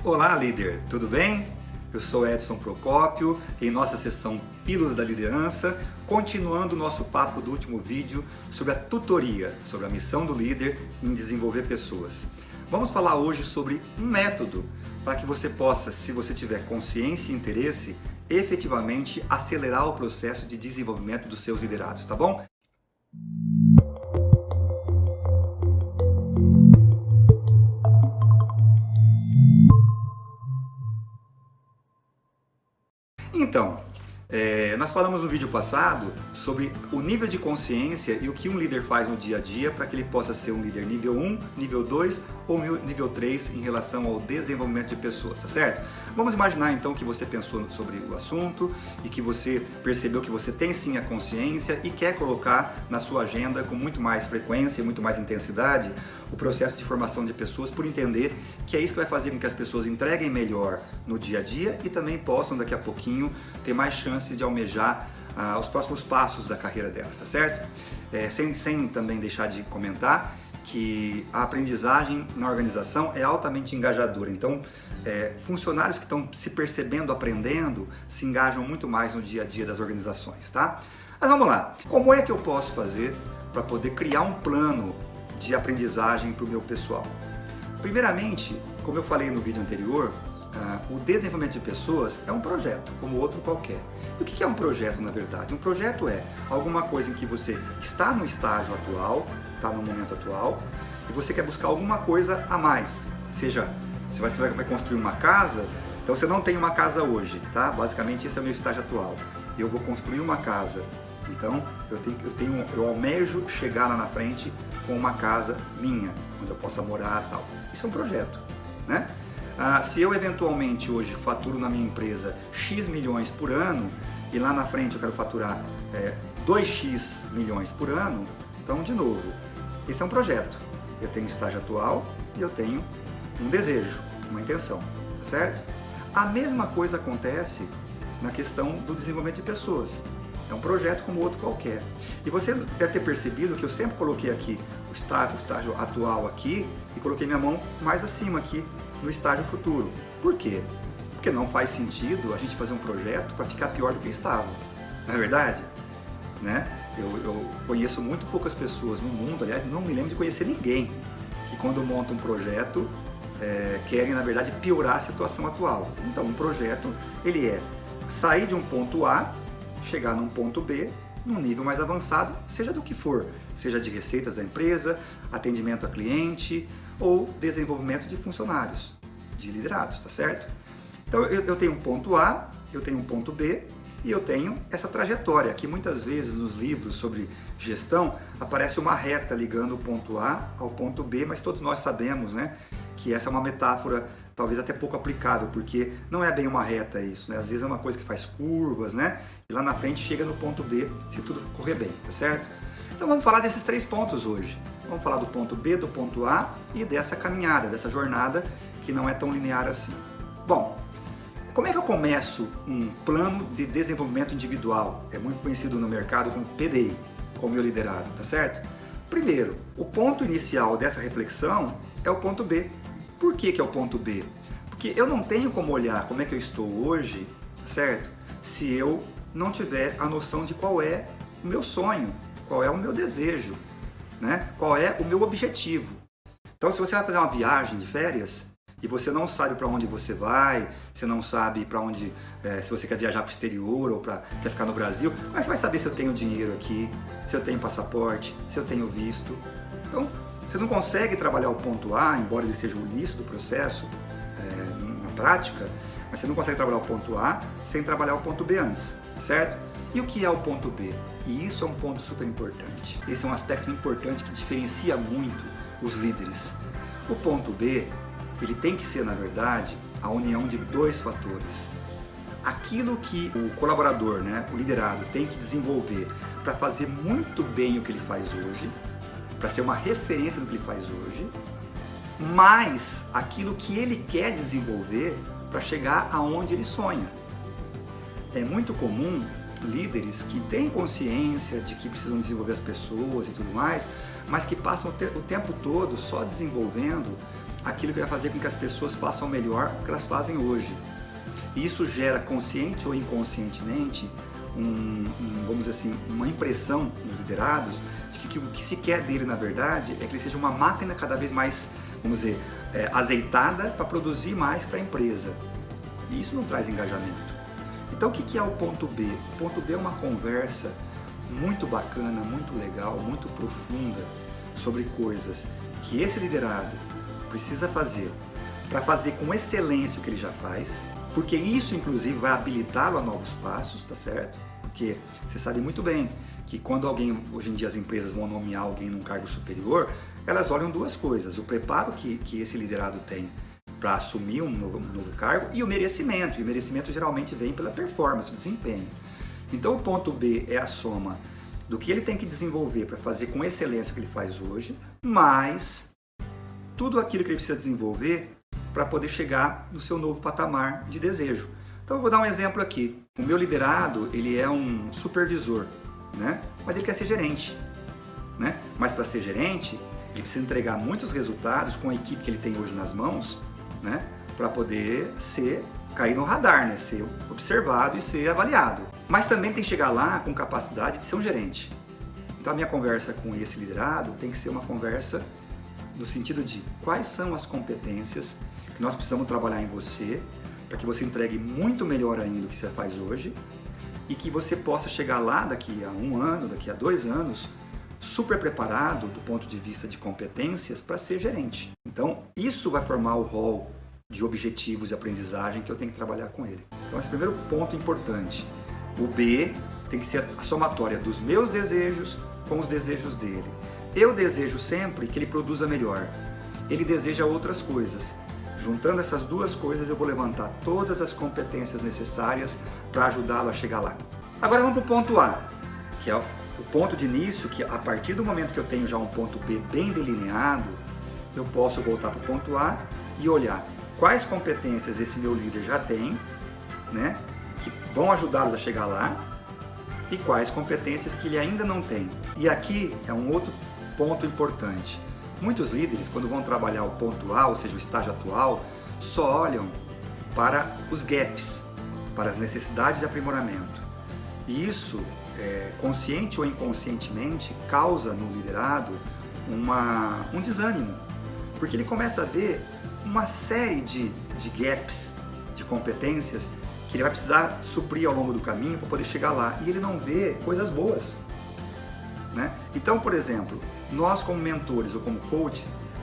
Olá, líder, tudo bem? Eu sou Edson Procópio, em nossa sessão Pílulas da Liderança, continuando o nosso papo do último vídeo sobre a tutoria, sobre a missão do líder em desenvolver pessoas. Vamos falar hoje sobre um método para que você possa, se você tiver consciência e interesse, efetivamente acelerar o processo de desenvolvimento dos seus liderados, tá bom? Então, nós falamos no vídeo passado sobre o nível de consciência e o que um líder faz no dia a dia para que ele possa ser um líder nível 1, nível 2 ou nível 3 em relação ao desenvolvimento de pessoas, tá certo? Vamos imaginar então que você pensou sobre o assunto e que você percebeu que você tem sim a consciência e quer colocar na sua agenda com muito mais frequência e muito mais intensidade o processo de formação de pessoas, por entender que é isso que vai fazer com que as pessoas entreguem melhor no dia a dia e também possam daqui a pouquinho ter mais chances de almejar os próximos passos da carreira delas, tá certo? Sem também deixar de comentar que a aprendizagem na organização é altamente engajadora, então funcionários que estão se percebendo, aprendendo, se engajam muito mais no dia a dia das organizações, tá? Mas vamos lá, como é que eu posso fazer para poder criar um plano de aprendizagem para o meu pessoal? Primeiramente, como eu falei no vídeo anterior, o desenvolvimento de pessoas é um projeto, como outro qualquer. E o que é um projeto, na verdade? Um projeto é alguma coisa em que você está no estágio atual, está no momento atual, e você quer buscar alguma coisa a mais. Seja, você vai construir uma casa, então você não tem uma casa hoje, tá? Basicamente esse é o meu estágio atual. Eu vou construir uma casa, então eu almejo chegar lá na frente com uma casa minha, onde eu possa morar e tal. Isso é um projeto, né? Se eu eventualmente hoje faturo na minha empresa X milhões por ano e lá na frente eu quero faturar 2x milhões por ano, então de novo, esse é um projeto. Eu tenho estágio atual e eu tenho um desejo, uma intenção, tá certo? A mesma coisa acontece na questão do desenvolvimento de pessoas. É um projeto como outro qualquer. E você deve ter percebido que eu sempre coloquei aqui o estágio atual aqui e coloquei minha mão mais acima aqui no estágio futuro. Por quê? Porque não faz sentido a gente fazer um projeto para ficar pior do que estava. Não é verdade? Né? Eu conheço muito poucas pessoas no mundo, aliás, não me lembro de conhecer ninguém que quando monta um projeto querem, na verdade, piorar a situação atual. Então, um projeto, ele é sair de um ponto A, chegar num ponto B, num nível mais avançado, seja do que for, seja de receitas da empresa, atendimento a cliente ou desenvolvimento de funcionários, de liderados, tá certo? Então eu tenho um ponto A, eu tenho um ponto B e eu tenho essa trajetória, que muitas vezes nos livros sobre gestão aparece uma reta ligando o ponto A ao ponto B, mas todos nós sabemos, né, que essa é uma metáfora talvez até pouco aplicável, porque não é bem uma reta isso, né? Às vezes é uma coisa que faz curvas, né? E lá na frente chega no ponto B, se tudo correr bem, tá certo? Então vamos falar desses 3 pontos hoje. Vamos falar do ponto B, do ponto A e dessa caminhada, dessa jornada que não é tão linear assim. Bom, como é que eu começo um plano de desenvolvimento individual? É muito conhecido no mercado como PDI, como meu liderado, tá certo? Primeiro, o ponto inicial dessa reflexão é o ponto B. Por que é o ponto B? Porque eu não tenho como olhar como é que eu estou hoje, certo? Se eu não tiver a noção de qual é o meu sonho, qual é o meu desejo, né? Qual é o meu objetivo. Então, se você vai fazer uma viagem de férias e você não sabe para onde você vai, você não sabe para onde, se você quer viajar para o exterior ou quer ficar no Brasil, como é que você vai saber se eu tenho dinheiro aqui, se eu tenho passaporte, se eu tenho visto? Então, você não consegue trabalhar o ponto A, embora ele seja o início do processo, na prática, mas você não consegue trabalhar o ponto A sem trabalhar o ponto B antes, certo? E o que é o ponto B? E isso é um ponto super importante. Esse é um aspecto importante que diferencia muito os líderes. O ponto B, ele tem que ser, na verdade, a união de 2 fatores. Aquilo que o colaborador, né, o liderado, tem que desenvolver para fazer muito bem o que ele faz hoje, para ser uma referência no que ele faz hoje, mais aquilo que ele quer desenvolver para chegar aonde ele sonha. É muito comum líderes que têm consciência de que precisam desenvolver as pessoas e tudo mais, mas que passam o tempo todo só desenvolvendo aquilo que vai fazer com que as pessoas façam melhor o que elas fazem hoje. E isso gera, consciente ou inconscientemente, vamos dizer assim, uma impressão nos liderados de que o que se quer dele, na verdade, é que ele seja uma máquina cada vez mais, vamos dizer, azeitada para produzir mais para a empresa. E isso não traz engajamento. Então o que é o ponto B? O ponto B é uma conversa muito bacana, muito legal, muito profunda sobre coisas que esse liderado precisa fazer para fazer com excelência o que ele já faz, porque isso inclusive vai habilitá-lo a novos passos, tá certo? Porque você sabe muito bem que quando alguém, hoje em dia as empresas vão nomear alguém num cargo superior, elas olham duas coisas: o preparo que esse liderado tem para assumir um novo cargo e o merecimento. E o merecimento geralmente vem pela performance, o desempenho. Então o ponto B é a soma do que ele tem que desenvolver para fazer com excelência o que ele faz hoje, mais tudo aquilo que ele precisa desenvolver para poder chegar no seu novo patamar de desejo. Então eu vou dar um exemplo aqui. O meu liderado, ele é um supervisor, né? Mas ele quer ser gerente, né? Mas para ser gerente, ele precisa entregar muitos resultados com a equipe que ele tem hoje nas mãos, né? Para poder cair no radar, né? Ser observado e ser avaliado. Mas também tem que chegar lá com capacidade de ser um gerente. Então a minha conversa com esse liderado tem que ser uma conversa no sentido de quais são as competências que nós precisamos trabalhar em você para que você entregue muito melhor ainda do que você faz hoje e que você possa chegar lá daqui a 1 ano, daqui a 2 anos, super preparado do ponto de vista de competências para ser gerente. Então isso vai formar o rol de objetivos e aprendizagem que eu tenho que trabalhar com ele. Então esse primeiro ponto importante. O B tem que ser a somatória dos meus desejos com os desejos dele. Eu desejo sempre que ele produza melhor. Ele deseja outras coisas. Juntando essas duas coisas, eu vou levantar todas as competências necessárias para ajudá-lo a chegar lá. Agora vamos para o ponto A, que é o ponto de início, que a partir do momento que eu tenho já um ponto B bem delineado, eu posso voltar para o ponto A e olhar quais competências esse meu líder já tem, né, que vão ajudá-los a chegar lá, e quais competências que ele ainda não tem. E aqui é um outro ponto importante. Muitos líderes, quando vão trabalhar o ponto A, ou seja, o estágio atual, só olham para os gaps, para as necessidades de aprimoramento. E isso, consciente ou inconscientemente, causa no liderado um desânimo, porque ele começa a ver uma série de gaps, de competências, que ele vai precisar suprir ao longo do caminho para poder chegar lá, e ele não vê coisas boas, né? Então, por exemplo, nós como mentores ou como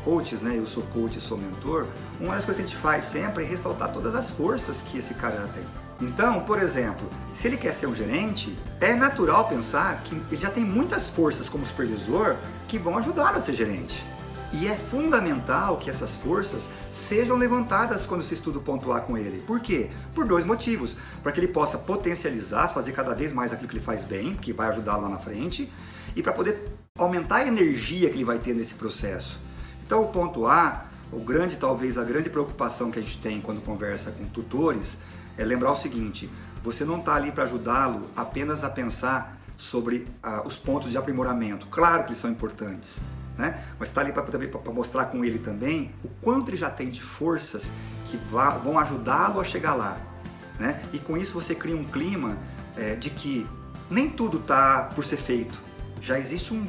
coaches, né? Eu sou coach e sou mentor, uma das coisas que a gente faz sempre é ressaltar todas as forças que esse cara já tem. Então, por exemplo, se ele quer ser um gerente, é natural pensar que ele já tem muitas forças como supervisor que vão ajudá-lo a ser gerente. E é fundamental que essas forças sejam levantadas quando se estuda o ponto A com ele. Por quê? Por 2 motivos. Para que ele possa potencializar, fazer cada vez mais aquilo que ele faz bem, que vai ajudá-lo lá na frente, e para poder aumentar a energia que ele vai ter nesse processo. Então o ponto A, talvez a grande preocupação que a gente tem quando conversa com tutores, é lembrar o seguinte: você não está ali para ajudá-lo apenas a pensar sobre os pontos de aprimoramento. Claro que eles são importantes, né? Mas está ali para mostrar com ele também o quanto ele já tem de forças que vão ajudá-lo a chegar lá, né? E com isso você cria um clima de que nem tudo está por ser feito. Já existe um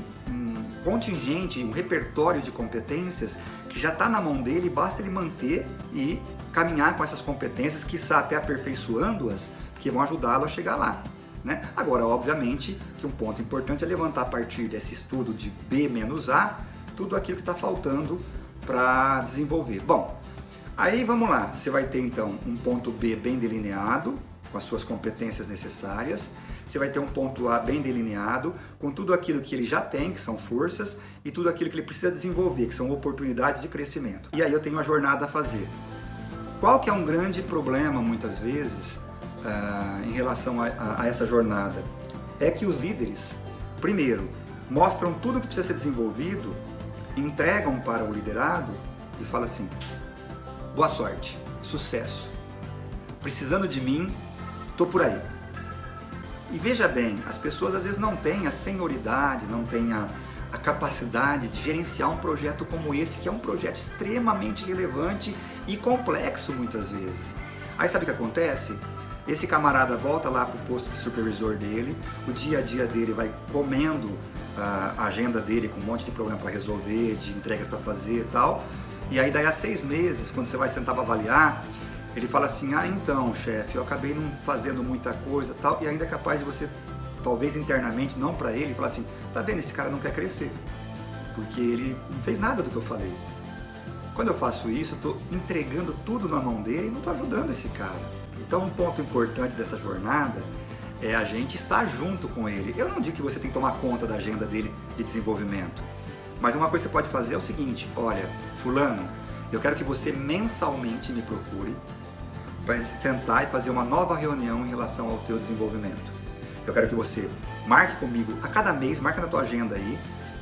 contingente, um repertório de competências que já está na mão dele, basta ele manter e caminhar com essas competências, quiçá até aperfeiçoando-as, que vão ajudá-lo a chegar lá, né? Agora, obviamente, que um ponto importante é levantar a partir desse estudo de B menos A, tudo aquilo que está faltando para desenvolver. Bom, aí vamos lá, você vai ter então um ponto B bem delineado, com as suas competências necessárias, você vai ter um ponto A bem delineado, com tudo aquilo que ele já tem, que são forças, e tudo aquilo que ele precisa desenvolver, que são oportunidades de crescimento. E aí eu tenho uma jornada a fazer. Qual que é um grande problema, muitas vezes, em relação a essa jornada? É que os líderes, primeiro, mostram tudo o que precisa ser desenvolvido, entregam para o liderado e falam assim: boa sorte, sucesso, precisando de mim, tô por aí. E veja bem, as pessoas às vezes não têm a senioridade, não têm a capacidade de gerenciar um projeto como esse, que é um projeto extremamente relevante e complexo muitas vezes. Aí sabe o que acontece? Esse camarada volta lá para o posto de supervisor dele, o dia a dia dele vai comendo a agenda dele com um monte de problema para resolver, de entregas para fazer e tal. E aí daí a 6 meses, quando você vai sentar para avaliar, ele fala assim, ah então chefe, eu acabei não fazendo muita coisa e tal, e ainda é capaz de você, talvez internamente, não para ele, falar assim, tá vendo, esse cara não quer crescer, porque ele não fez nada do que eu falei. Quando eu faço isso, eu estou entregando tudo na mão dele e não estou ajudando esse cara. Então um ponto importante dessa jornada é a gente estar junto com ele. Eu não digo que você tem que tomar conta da agenda dele de desenvolvimento, mas uma coisa que você pode fazer é o seguinte, olha, fulano, eu quero que você mensalmente me procure para sentar e fazer uma nova reunião em relação ao teu desenvolvimento. Eu quero que você marque comigo a cada mês, marca na tua agenda aí,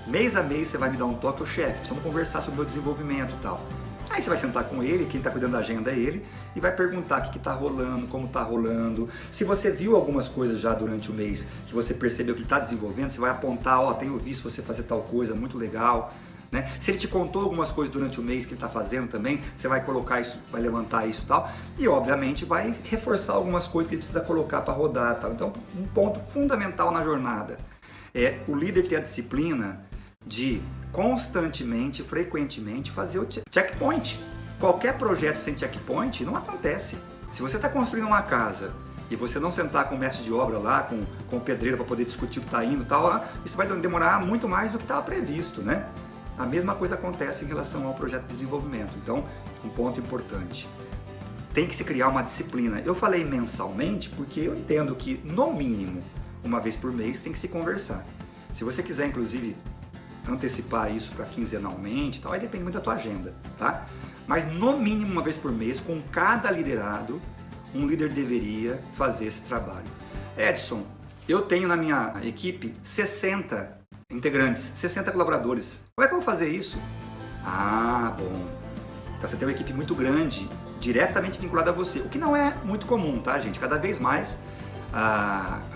mês a mês você vai me dar um toque, ô chefe, precisamos conversar sobre o meu desenvolvimento e tal. Aí você vai sentar com ele, quem está cuidando da agenda é ele, e vai perguntar o que está rolando, como está rolando. Se você viu algumas coisas já durante o mês que você percebeu que está desenvolvendo, você vai apontar, ó, tenho visto você fazer tal coisa, muito legal. Né? Se ele te contou algumas coisas durante o mês que ele está fazendo também, você vai colocar isso, vai levantar isso e tal, e obviamente vai reforçar algumas coisas que ele precisa colocar para rodar. Tal. Então, um ponto fundamental na jornada é o líder ter a disciplina de constantemente, frequentemente fazer o checkpoint. Qualquer projeto sem checkpoint não acontece. Se você está construindo uma casa e você não sentar com o mestre de obra lá, com o pedreiro para poder discutir o que está indo e tal, isso vai demorar muito mais do que estava previsto, né? A mesma coisa acontece em relação ao projeto de desenvolvimento. Então, um ponto importante. Tem que se criar uma disciplina. Eu falei mensalmente porque eu entendo que, no mínimo, uma vez por mês tem que se conversar. Se você quiser, inclusive, antecipar isso para quinzenalmente, tal, aí depende muito da tua agenda, tá? Mas, no mínimo, uma vez por mês, com cada liderado, um líder deveria fazer esse trabalho. Edson, eu tenho na minha equipe 60 integrantes, 60 colaboradores. Como é que eu vou fazer isso? Ah, bom. Então você tem uma equipe muito grande, diretamente vinculada a você, o que não é muito comum, tá, gente? Cada vez mais,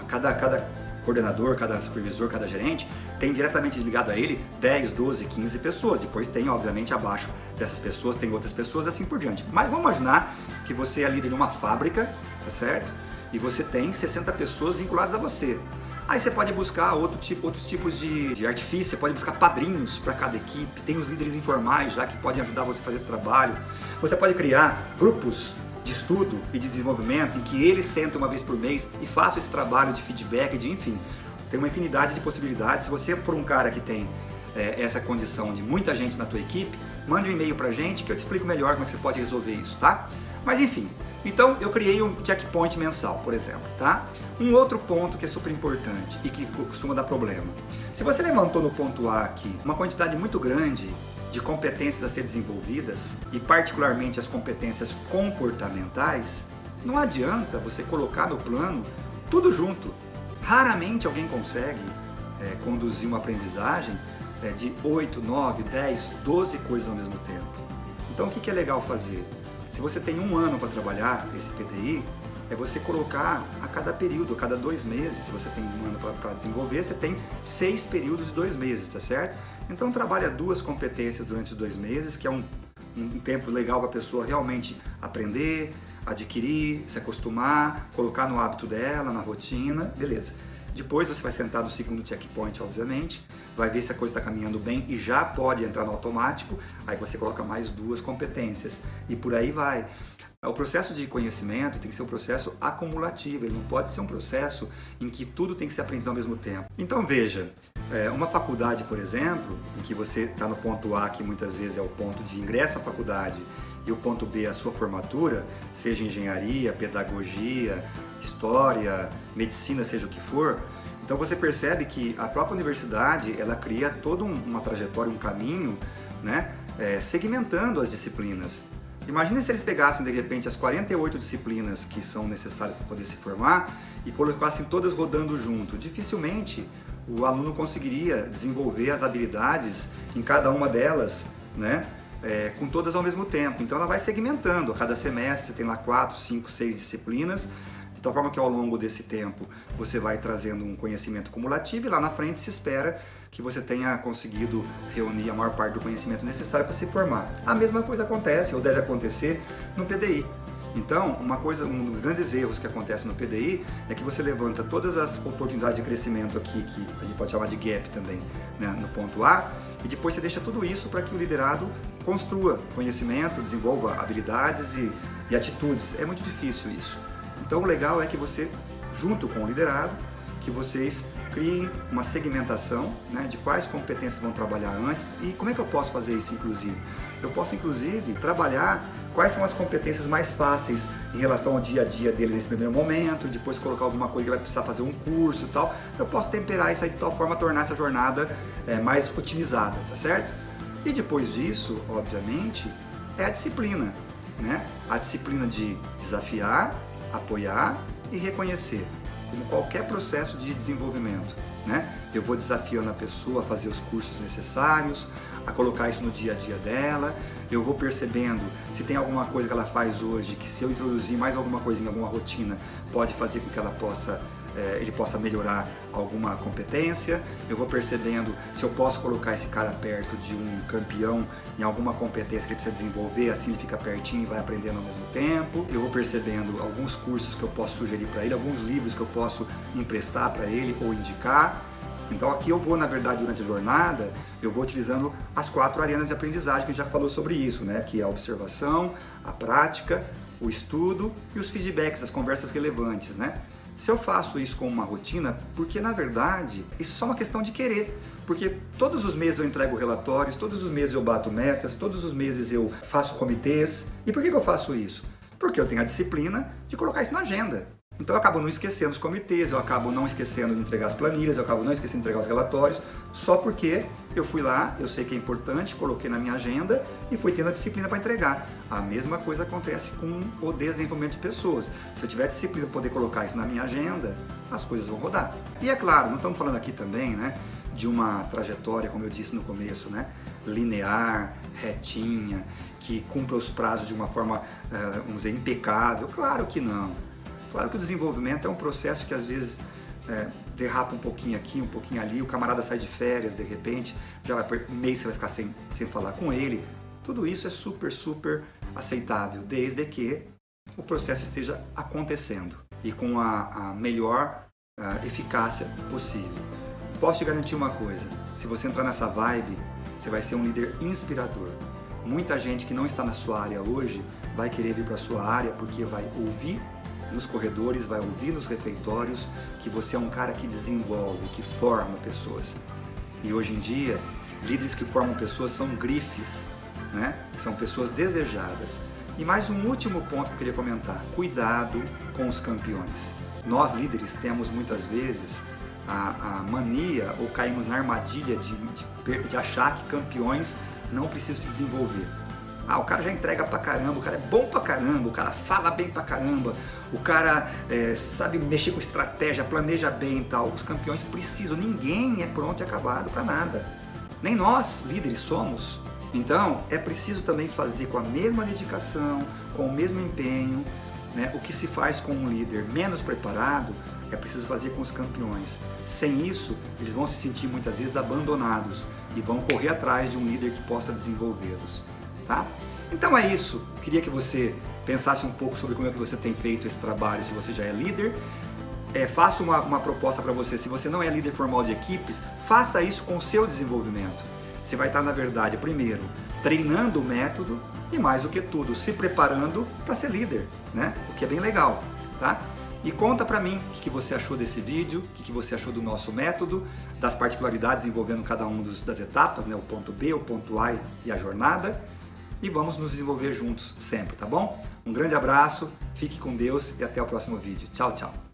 cada coordenador, cada supervisor, cada gerente tem diretamente ligado a ele 10, 12, 15 pessoas. Depois tem, obviamente, abaixo dessas pessoas, tem outras pessoas, assim por diante. Mas vamos imaginar que você é líder de uma fábrica, tá certo? E você tem 60 pessoas vinculadas a você. Aí você pode buscar outros tipos de artifício, você pode buscar padrinhos para cada equipe, tem os líderes informais já que podem ajudar você a fazer esse trabalho. Você pode criar grupos de estudo e de desenvolvimento em que eles sentam uma vez por mês e façam esse trabalho de feedback, enfim. Tem uma infinidade de possibilidades. Se você for um cara que tem essa condição de muita gente na tua equipe, mande um e-mail pra gente que eu te explico melhor como é que você pode resolver isso, tá? Mas enfim, então eu criei um checkpoint mensal, por exemplo, tá? Um outro ponto que é super importante e que costuma dar problema. Se você levantou no ponto A aqui uma quantidade muito grande de competências a ser desenvolvidas, e particularmente as competências comportamentais, não adianta você colocar no plano tudo junto. Raramente alguém consegue conduzir uma aprendizagem de 8, 9, 10, 12 coisas ao mesmo tempo. Então o que é legal fazer? Se você tem um ano para trabalhar esse PDI, é você colocar a cada período, a cada 2 meses. Se você tem um ano para desenvolver, você tem 6 períodos de 2 meses, tá certo? Então trabalha 2 competências durante os 2 meses, que é um tempo legal para a pessoa realmente aprender, adquirir, se acostumar, colocar no hábito dela, na rotina, beleza. Depois você vai sentar no segundo checkpoint, obviamente, vai ver se a coisa está caminhando bem e já pode entrar no automático, aí você coloca mais 2 competências e por aí vai. O processo de conhecimento tem que ser um processo acumulativo, ele não pode ser um processo em que tudo tem que ser aprendido ao mesmo tempo. Então veja, uma faculdade, por exemplo, em que você está no ponto A, que muitas vezes é o ponto de ingresso à faculdade, e o ponto B é a sua formatura, seja engenharia, pedagogia, história, medicina, seja o que for, então você percebe que a própria universidade, ela cria toda uma trajetória, um caminho, né, segmentando as disciplinas. Imagina se eles pegassem de repente as 48 disciplinas que são necessárias para poder se formar e colocassem todas rodando junto. Dificilmente o aluno conseguiria desenvolver as habilidades em cada uma delas, né? Com todas ao mesmo tempo. Então ela vai segmentando. A cada semestre tem lá 4, 5, 6 disciplinas, de tal forma que ao longo desse tempo você vai trazendo um conhecimento cumulativo e lá na frente se espera que você tenha conseguido reunir a maior parte do conhecimento necessário para se formar. A mesma coisa acontece ou deve acontecer no PDI. Então, um dos grandes erros que acontece no PDI é que você levanta todas as oportunidades de crescimento aqui, que a gente pode chamar de gap também, né, no ponto A, e depois você deixa tudo isso para que o liderado construa conhecimento, desenvolva habilidades e atitudes. É muito difícil isso. Então, o legal é que você, junto com o liderado, que vocês criem uma segmentação, né, de quais competências vão trabalhar antes e como é que eu posso fazer isso, inclusive. Eu posso, inclusive, trabalhar quais são as competências mais fáceis em relação ao dia a dia dele nesse primeiro momento, e depois colocar alguma coisa que vai precisar fazer um curso e tal. Eu posso temperar isso aí de tal forma a tornar essa jornada mais otimizada, tá certo? E depois disso, obviamente, é a disciplina, né? A disciplina de desafiar, apoiar e reconhecer, como qualquer processo de desenvolvimento, né? Eu vou desafiando a pessoa a fazer os cursos necessários, a colocar isso no dia a dia dela, eu vou percebendo se tem alguma coisa que ela faz hoje, que se eu introduzir mais alguma coisinha, alguma rotina, pode fazer com que ela ele possa melhorar alguma competência. Eu vou percebendo se eu posso colocar esse cara perto de um campeão em alguma competência que ele precisa desenvolver, assim ele fica pertinho e vai aprendendo ao mesmo tempo. Eu vou percebendo alguns cursos que eu posso sugerir para ele, alguns livros que eu posso emprestar para ele ou indicar. Então aqui eu vou, na verdade, durante a jornada, eu vou utilizando as 4 arenas de aprendizagem que a gente já falou sobre isso, né? Que é a observação, a prática, o estudo e os feedbacks, as conversas relevantes, né? Se eu faço isso com uma rotina, porque na verdade isso é só uma questão de querer, porque todos os meses eu entrego relatórios, todos os meses eu bato metas, todos os meses eu faço comitês. E por que eu faço isso? Porque eu tenho a disciplina de colocar isso na agenda. Então eu acabo não esquecendo os comitês, eu acabo não esquecendo de entregar as planilhas, eu acabo não esquecendo de entregar os relatórios, só porque eu fui lá, eu sei que é importante, coloquei na minha agenda e fui tendo a disciplina para entregar. A mesma coisa acontece com o desenvolvimento de pessoas. Se eu tiver disciplina para poder colocar isso na minha agenda, as coisas vão rodar. E é claro, não estamos falando aqui também, né, de uma trajetória, como eu disse no começo, né, linear, retinha, que cumpra os prazos de uma forma, vamos dizer, impecável. Claro que não. Claro que o desenvolvimento é um processo que às vezes derrapa um pouquinho aqui, um pouquinho ali, o camarada sai de férias, de repente, já vai um mês você vai ficar sem falar com ele. Tudo isso é super, super aceitável, desde que o processo esteja acontecendo e com a melhor eficácia possível. Posso te garantir uma coisa, se você entrar nessa vibe, você vai ser um líder inspirador. Muita gente que não está na sua área hoje vai querer vir para a sua área porque vai ouvir nos corredores, vai ouvir nos refeitórios que você é um cara que desenvolve, que forma pessoas. E hoje em dia, líderes que formam pessoas são grifes, né? São pessoas desejadas. E mais um último ponto que eu queria comentar, cuidado com os campeões. Nós líderes temos muitas vezes a mania ou caímos na armadilha de achar que campeões não precisam se desenvolver. O cara já entrega pra caramba, o cara é bom pra caramba, o cara fala bem pra caramba, o cara sabe mexer com estratégia, planeja bem e tal. Os campeões precisam, ninguém é pronto e acabado pra nada. Nem nós, líderes, somos. Então, é preciso também fazer com a mesma dedicação, com o mesmo empenho, né? O que se faz com um líder menos preparado, é preciso fazer com os campeões. Sem isso, eles vão se sentir muitas vezes abandonados e vão correr atrás de um líder que possa desenvolvê-los. Tá? Então é isso, queria que você pensasse um pouco sobre como é que você tem feito esse trabalho, se você já é líder. Faço uma proposta para você, se você não é líder formal de equipes, faça isso com o seu desenvolvimento. Você vai estar, na verdade, primeiro, treinando o método e mais do que tudo, se preparando para ser líder, né? O que é bem legal, tá? E conta pra mim o que você achou desse vídeo, o que você achou do nosso método, das particularidades envolvendo cada uma das etapas, né? O ponto B, o ponto A e a jornada. E vamos nos desenvolver juntos sempre, tá bom? Um grande abraço, fique com Deus e até o próximo vídeo. Tchau, tchau!